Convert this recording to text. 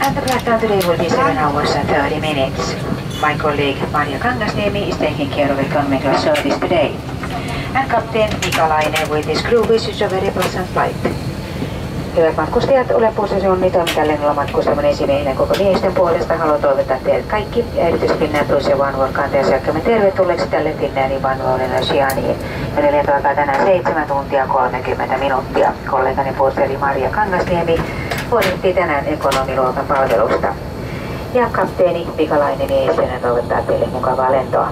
And the flight time today will be 7 hours and 30 minutes. My colleague Maria Kangasniemi is taking care of economy class service today. And Captain Mika Laine with his crew wishes a very pleasant flight. Hyvät matkustajat, olen Puussa Sunni, toimin tällä lennolla matkustamon esimiehenä koko miehistön puolesta. Haluan toivottaa teidät kaikki, erityisesti Finnair Plus ja OneWorld kantajasiakkamme tervetulleeksi tälle Finnairin OneWorldin Oceaniin. Ja lento alkaa tänään 7 tuntia 30 minuuttia. Kollegani puolusteli Maria Kangasniemi huolehtii tänään ekonomiluokan palvelusta. Ja kapteeni Mika Laine miehenä toivottaa teille mukavaa lentoa.